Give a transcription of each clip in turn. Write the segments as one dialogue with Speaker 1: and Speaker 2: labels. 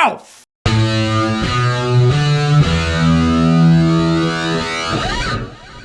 Speaker 1: Ow!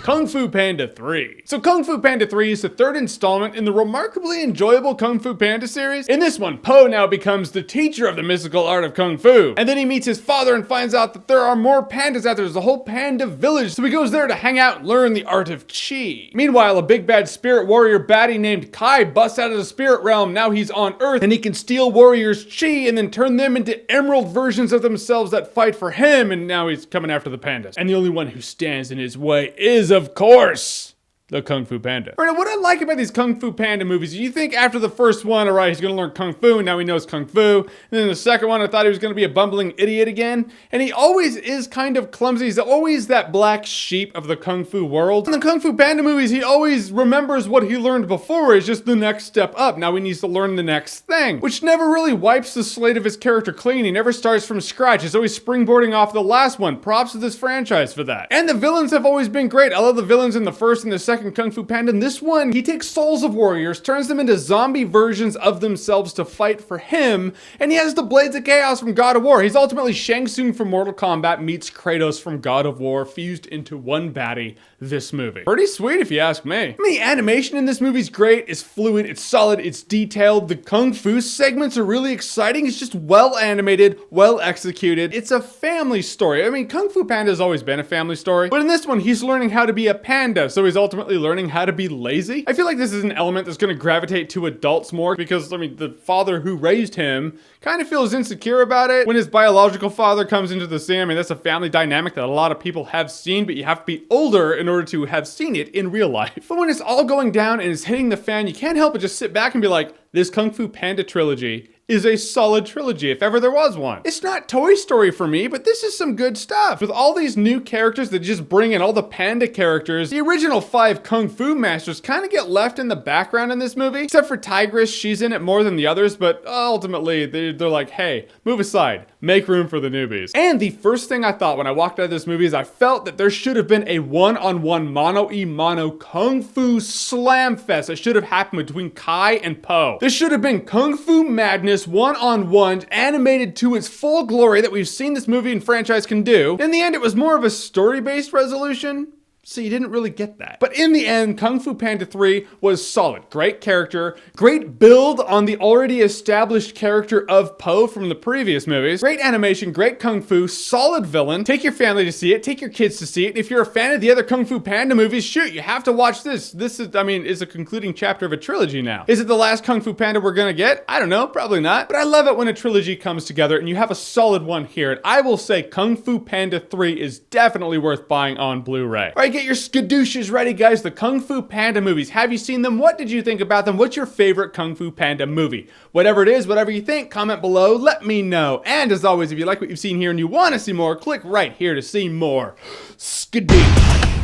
Speaker 1: Kung Fu Panda 3. So Kung Fu Panda 3 is the third installment in the remarkably enjoyable Kung Fu Panda series. In this one, Po now becomes the teacher of the mystical art of Kung Fu. And then he meets his father and finds out that there are more pandas out there. There's a whole panda village. So he goes there to hang out and learn the art of Chi. Meanwhile, a big bad spirit warrior baddie named Kai busts out of the spirit realm. Now he's on Earth and he can steal warriors' Chi and then turn them into emerald versions of themselves that fight for him. And now he's coming after the pandas. And the only one who stands in his way is, of course, the Kung Fu Panda. Right, now, what I like about these Kung Fu Panda movies, you think after the first one, all right, he's gonna learn Kung Fu, and now he knows Kung Fu. And then the second one, I thought he was gonna be a bumbling idiot again. And he always is kind of clumsy. He's always that black sheep of the Kung Fu world. In the Kung Fu Panda movies, he always remembers what he learned before. It's just the next step up. Now he needs to learn the next thing, which never really wipes the slate of his character clean. He never starts from scratch. He's always springboarding off the last one. Props to this franchise for that. And the villains have always been great. I love the villains in the first and the second Kung Fu Panda. In this one, he takes souls of warriors, turns them into zombie versions of themselves to fight for him, and he has the Blades of Chaos from God of War. He's ultimately Shang Tsung from Mortal Kombat meets Kratos from God of War fused into one baddie this movie. Pretty sweet if you ask me. I mean, the animation in this movie is great, it's fluid, it's solid, it's detailed. The Kung Fu segments are really exciting. It's just well animated, well executed. It's a family story. I mean, Kung Fu Panda has always been a family story, but in this one, he's learning how to be a panda, so he's ultimately learning how to be lazy. I feel like this is an element that's going to gravitate to adults more because, I mean, the father who raised him kind of feels insecure about it when his biological father comes into the scene. I mean, that's a family dynamic that a lot of people have seen, but you have to be older in order to have seen it in real life. But when it's all going down and it's hitting the fan, you can't help but just sit back and be like, this Kung Fu Panda trilogy is a solid trilogy, if ever there was one. It's not Toy Story for me, but this is some good stuff. With all these new characters that just bring in all the panda characters, the original 5 Kung Fu masters kind of get left in the background in this movie, except for Tigress. She's in it more than the others, but ultimately they're like, hey, move aside, make room for the newbies. And the first thing I thought when I walked out of this movie is I felt that there should have been a one-on-one mono-e-mono Kung Fu slam fest that should have happened between Kai and Po. This should have been Kung Fu madness one-on-one, animated to its full glory that we've seen this movie and franchise can do. In the end, it was more of a story-based resolution, so you didn't really get that. But in the end, Kung Fu Panda 3 was solid. Great character, great build on the already established character of Po from the previous movies. Great animation, great Kung Fu, solid villain. Take your family to see it, take your kids to see it. If you're a fan of the other Kung Fu Panda movies, shoot, you have to watch this. This is, I mean, is a concluding chapter of a trilogy now. Is it the last Kung Fu Panda we're gonna get? I don't know, probably not. But I love it when a trilogy comes together and you have a solid one here. And I will say Kung Fu Panda 3 is definitely worth buying on Blu-ray. All right, get your skadooshes ready, guys. The Kung Fu Panda movies. Have you seen them? What did you think about them? What's your favorite Kung Fu Panda movie? Whatever it is, whatever you think, comment below. Let me know. And as always, if you like what you've seen here and you want to see more, click right here to see more. Skadoo.